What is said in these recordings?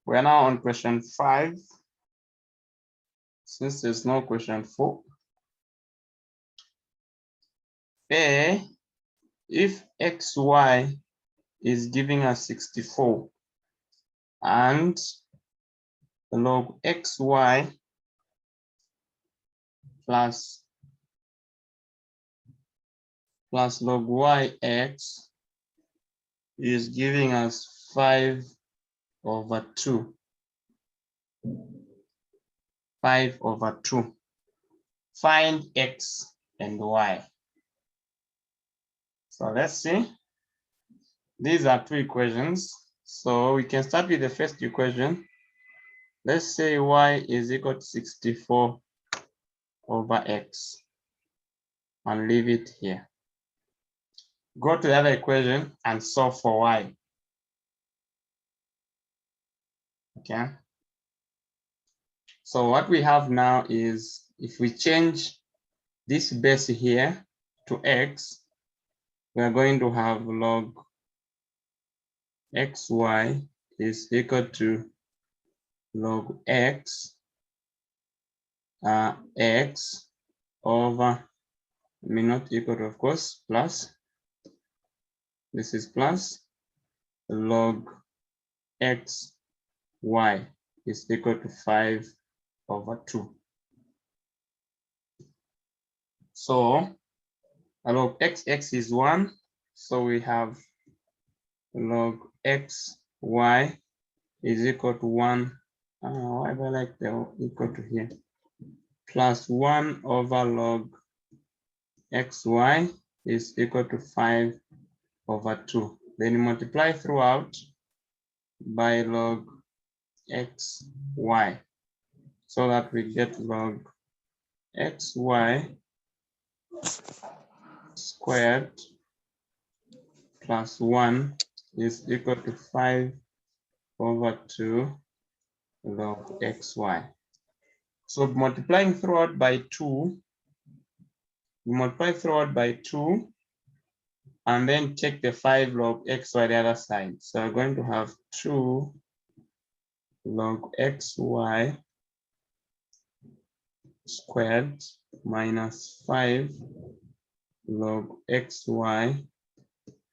We are now on question 5. Since there's no question 4. A, if xy is giving us 64 and log xy plus log yx is giving us 5/2. 5/2. Find x and y. So let's see. These are 2 equations. So we can start with the first equation. Let's say y is equal to 64/x and leave it here. Go to the other equation and solve for y. Okay. So what we have now is if we change this base here to x, we are going to have log xy is equal to log x over, not equal to, of course, plus, this is plus, log xy is equal to 5/2. So log xx is 1, so we have log xy is equal to 1. Why do I like the equal to here? Plus 1/log xy is equal to 5/2. Then you multiply throughout by log xy, so that we get log xy squared plus 1 is equal to 5/2 log xy. So multiplying throughout by 2, we multiply throughout by 2 and then take the 5 log xy the other side. So we're going to have 2 log xy squared minus 5 log xy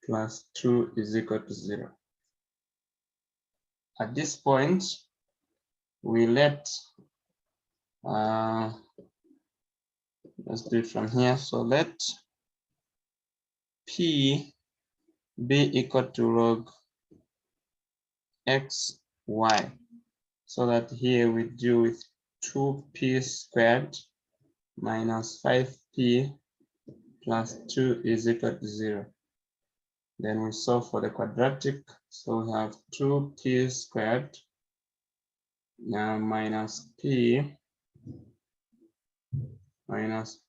plus 2 is equal to 0. At this point, we let, let's do it from here. So let p be equal to log xy, so that here we do with 2p squared minus 5p plus 2 is equal to 0. Then we solve for the quadratic. So we have 2p squared now minus p minus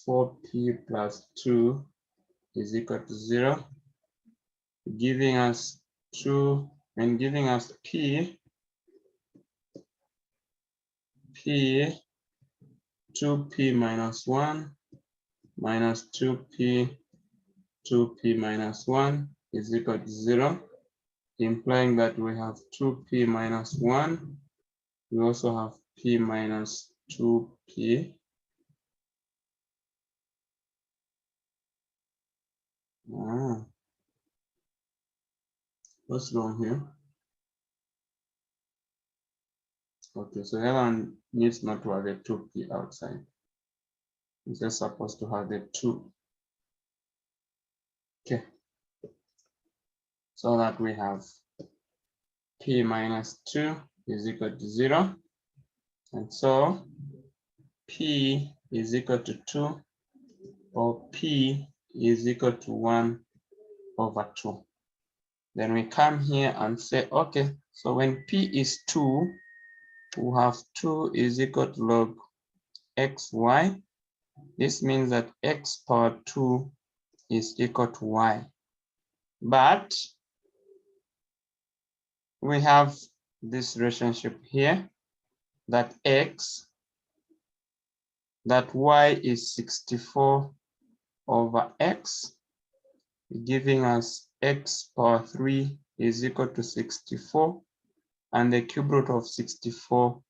4p plus 2 is equal to 0, giving us 2 and giving us p 2p minus 1 minus 2p minus 1 is equal to 0, implying that we have 2p minus 1. We also have p minus 2p. What's wrong here? Okay, so that one needs not to have a 2p outside. It's just supposed to have a 2. Okay. So that we have p minus 2 is equal to 0. And so p is equal to 2, or p is equal to 1/2. Then we come here and say, okay, so when p is 2, we have 2 is equal to log xy. This means that x power 2 is equal to y. But we have this relationship here that y is 64/x, giving us x power 3 is equal to 64. and the cube root of 64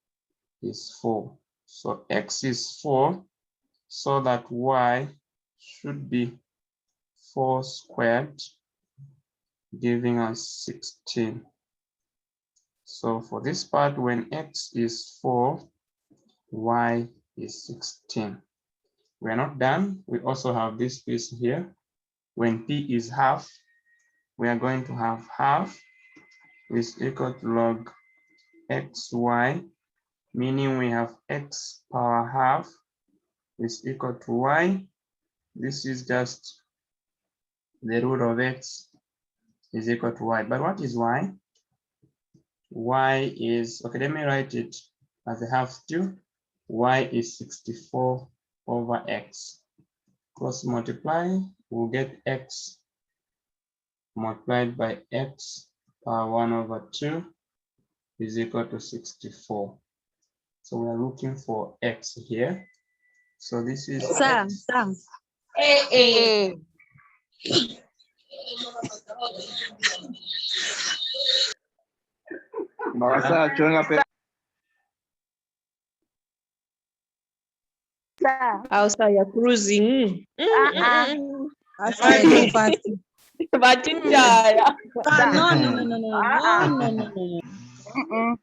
is 4. So x is 4, so that y should be 4 squared, giving us 16. So for this part, when x is 4, y is 16. We are not done. We also have this piece here. When p is half, we are going to have half is equal to log xy, meaning we have x power half is equal to y. This is just the root of x is equal to y. But what is y? Y is, okay, let me write it as a half still. Y is 64 over x. Cross multiply, we'll get x multiplied by x power 1 over 2 is equal to 64. So we are looking for x here. So this is Sam. Also, you're cruising. Asa, you're too fast. But in Jaya. No.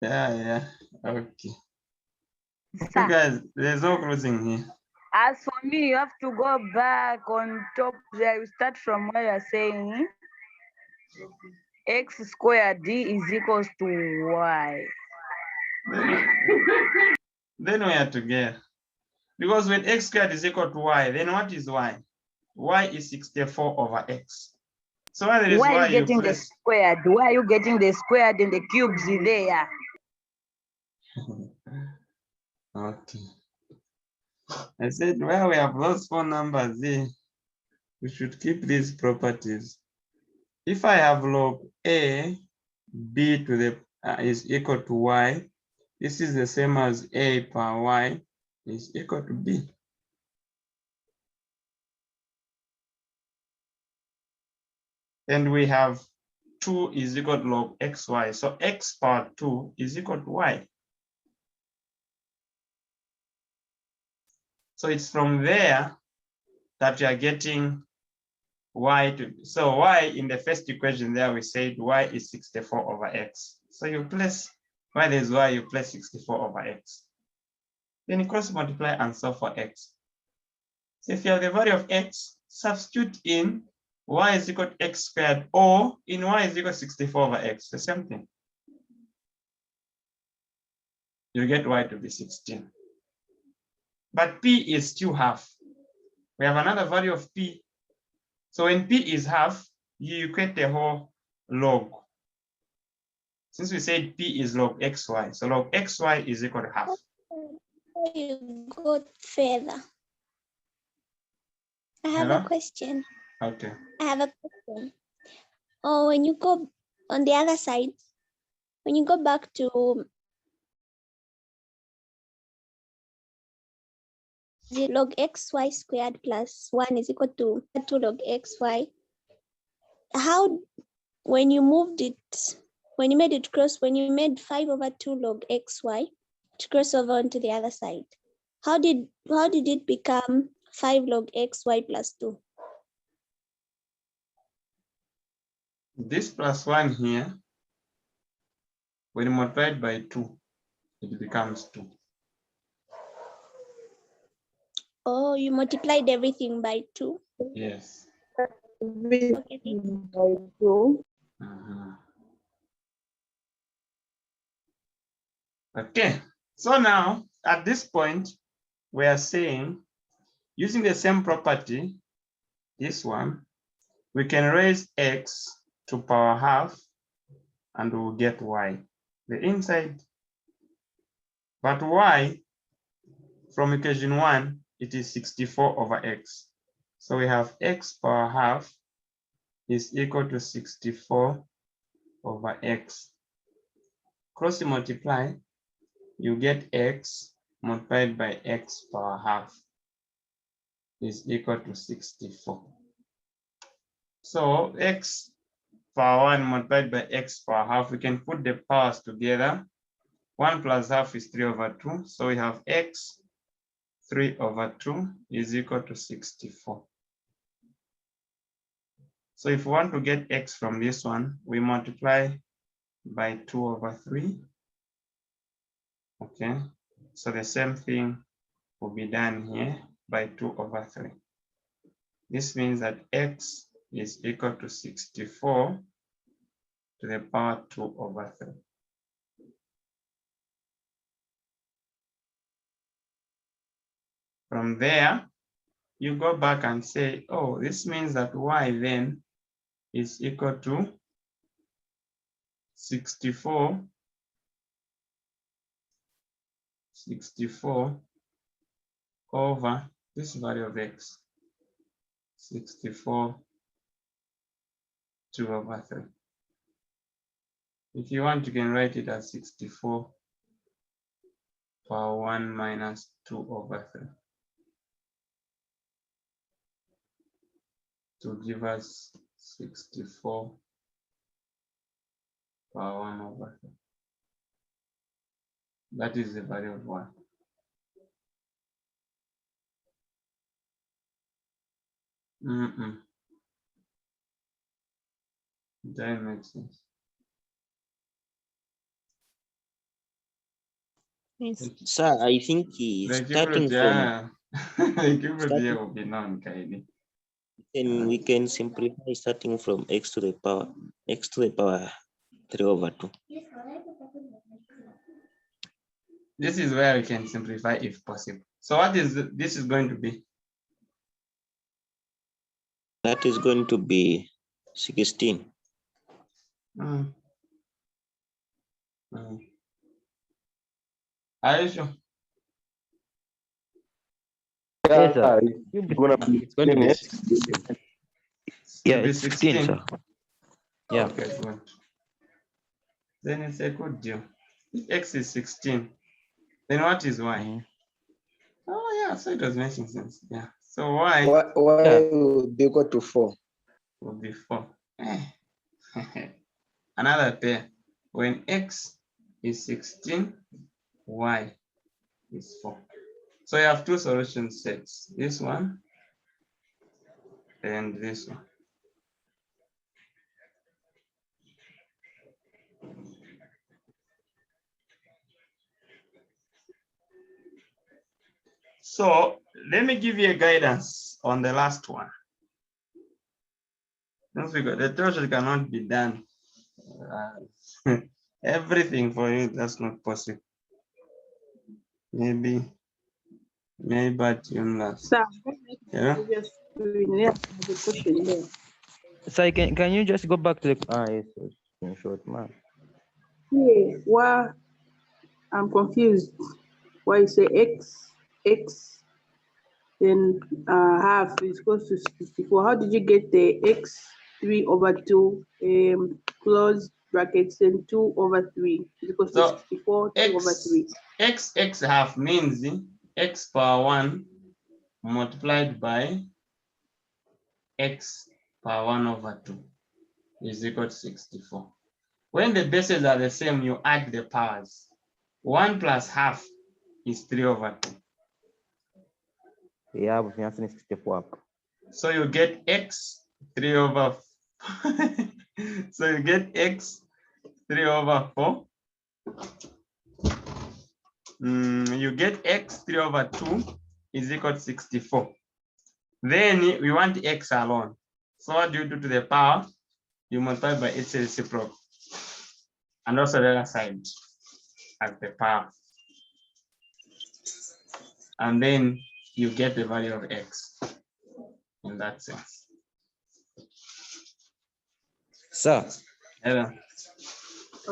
yeah. Okay. You guys, there's no closing here. As for me, you have to go back on top there. You start from where you're saying x squared d is equals to y. Then we are together. Because when x squared is equal to y, then what is y? Y is 64 over x. So why there is Why y, are you getting the squared? Why are you getting the squared and the cubes in there? Okay. I said, well, we have those 4 numbers here. We should keep these properties. If I have log a, b to the is equal to y, this is the same as a per y is equal to b. And we have 2 is equal to log xy. So x power 2 is equal to y. So it's from there that you are getting y to, so y in the first equation there, we said y is 64 over x. So you place, why there's y, you place 64 over x. Then you cross multiply and solve for x. So if you have the value of x, substitute in y is equal to x squared, or in y is equal to 64 over x, the same thing. You get y to be 16. But p is still half. We have another value of p. So when p is half, you equate the whole log. Since we said p is log xy, so log xy is equal to half. You go further. I have a question. Okay. I have a question. Oh, when you go on the other side, when you go back to log xy squared plus 1 is equal to 2 log xy, how, when you moved it, when you made it cross, when you made 5 over 2 log xy to cross over onto the other side, how did it become 5 log xy plus 2? This plus 1 here, when multiplied by 2, it becomes 2. Oh, you multiplied everything by 2? Yes. Okay, Okay, so now at this point, we are saying, using the same property, this one, we can raise x to power half and we'll get y, the inside. But y, from equation 1, it is 64 over x. So we have x power half is equal to 64 over x. Cross multiply, you get x multiplied by x power half is equal to 64. So x power 1 multiplied by x power half. We can put the powers together. 1 plus half is 3 over 2. So we have x 3 over 2 is equal to 64. So if we want to get x from this one, we multiply by 2 over 3. Okay, so the same thing will be done here by 2 over 3. This means that x is equal to 64 to the power 2 over 3. From there, you go back and say, oh, this means that y then is equal to 64 over this value of x, 64 2 over 3. If you want, you can write it as 64 power 1 minus 2 over 3 to give us 64 power 1 over 3. That is the value of y. That makes sense. Sir, I think starting from The will be known, Kaidi. then we can simplify starting from x to the power 3 over 2. This is where we can simplify if possible. So what is this is going to be? That is going to be 16. Are you sure? Yes, sir. It's going to be 16, it's 16, sir. Yeah. Okay, good. Then it's a good deal. If x is 16, then what is y? Oh yeah, so it was making sense. Yeah. So y would be equal to 4. will be 4. Another pair. When x is 16, y is 4. So you have two solution sets. This one and this one. So let me give you a guidance on the last one. Don't forget, the tutorial cannot be done. Everything for you, that's not possible. Maybe but you know. Sir, Yeah. the question there. So can you just go back to the yes, in short, man. Yeah, well, I'm confused. Why you say x, then half is equal to 64. How did you get the x 3 over 2 close brackets and 2 over 3 is equal to 64 2 over 3? X half means x power 1 multiplied by x power 1 over 2 is equal to 64. When the bases are the same, you add the powers. 1 plus half is 3 over 2. Yeah, we have 64. So you get x 3 over so you get x 3 over 4. You get x 3 over 2 is equal to 64. Then we want x alone. So what do you do to the power? You multiply by its reciprocal. And also the other side as the power. And then you get the value of x in that sense. Sir, Hello.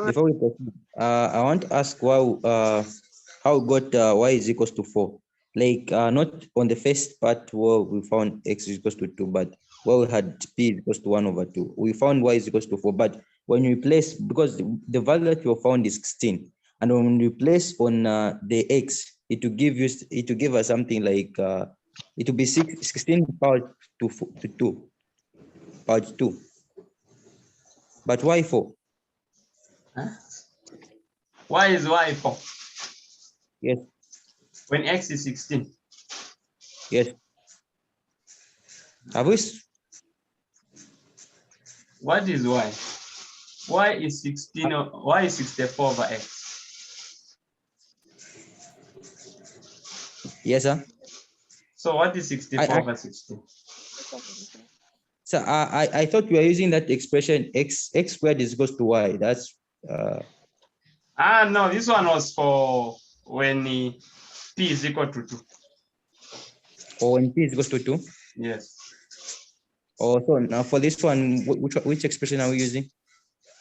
before we proceed, I want to ask how we got y is equals to 4. Like not on the first part where we found x is equals to 2, but where we had p is equals to 1 over 2. We found y is equals to 4. But when we place, because the value that you found is 16, and when we place on the x, it will give us something like it will be 16 power to 2. Power 2. But why 4? Huh? Why is y 4? Yes, When x is 16. yes. Have we? What is y? Y is 16, y is 64 over x. Yes, sir. So what is 64 over 16? So I thought we were using that expression x squared is equals to y. That's No, this one was for when p is equal to 2. or when p is equals to 2. Yes. Oh, so now for this one, which expression are we using?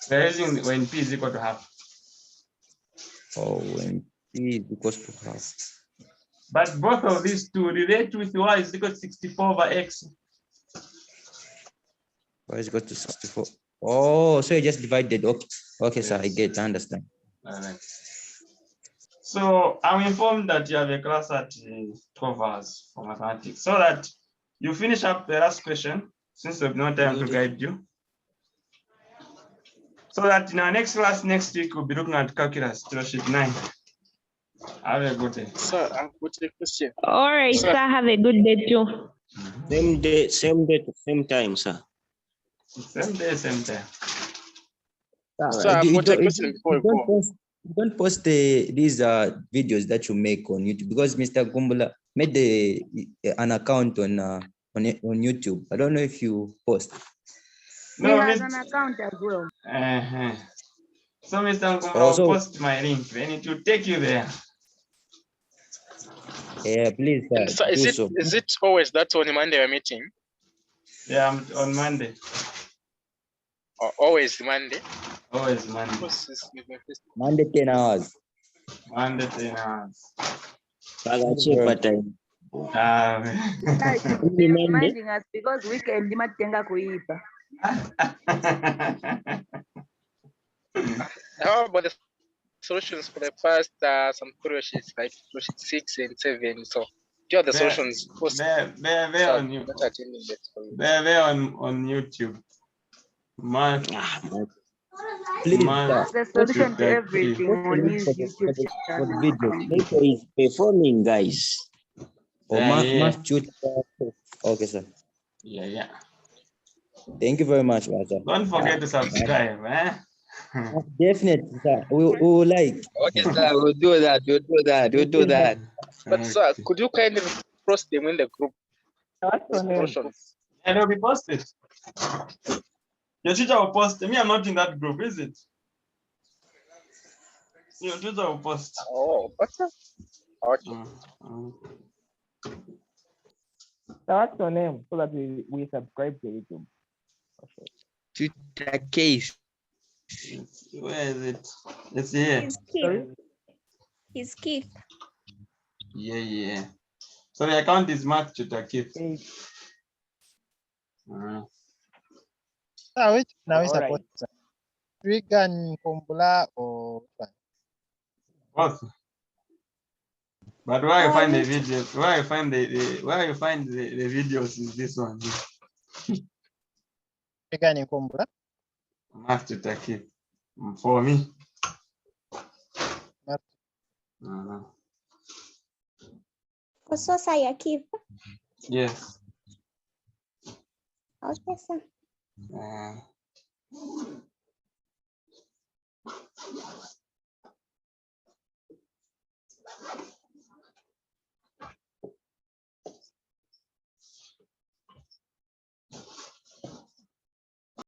We're using when p is equal to half. Oh, when p is equals to half. But both of these two relate with y is equal to 64 over x. Y is equal to 64. Oh, so you just divided. Okay, okay, sir, I Yes. understand. All right. So I'm informed that you have a class at 12 hours for mathematics, so that you finish up the last question, since there's no time to guide you. So that in our next class next week, we'll be looking at calculus, sheet 9. Have a good day. Sir, I've got a question. All right, sir. Have a good day too. Same day, same time, sir. Same day, same time. Sir, I've got a question before we go. Don't post these videos that you make on YouTube, because Mr. Gumbula made an account on YouTube. I don't know if you post. He has an account as well. So Mr. Nkumba, Also, I'll post my link, then it will take you there. yeah, please So do is it always that on Monday we're meeting? Yeah, on Monday. Or always Monday? Always Monday. Monday 10 hours. Monday 10 hours. Check what time. They're reminding us because weekend matenga kuipa. How about the solutions for the past some sheets like sheet 6 and 7? So do you have the solutions? They're on you. They're on YouTube. Please, The solution to everything on his YouTube for channel. video. Later is performing, guys. Or math tutor. Okay, sir. Yeah. Thank you very much, sir. Don't forget to subscribe. Definitely, sir. We will like. Okay, sir, we'll do that. But sir, could you kindly post them in the group? Solutions. And it'll be posted. Your teacher will post. Me, I'm not in that group, is it? Your teacher will post. Oh, okay. What's your name so that we subscribe to YouTube? Twitter case. Where is it? It's here. His Keith. Yeah. So the account is Mark Chutakit. Which now is Alright. about Wigan Kumbula or Both. But where you find the videos? Where you find the videos is this one. Wigan Kumbula? Mark Chutakit. For me. Kososa ya Keith. Yes. Okay, sir.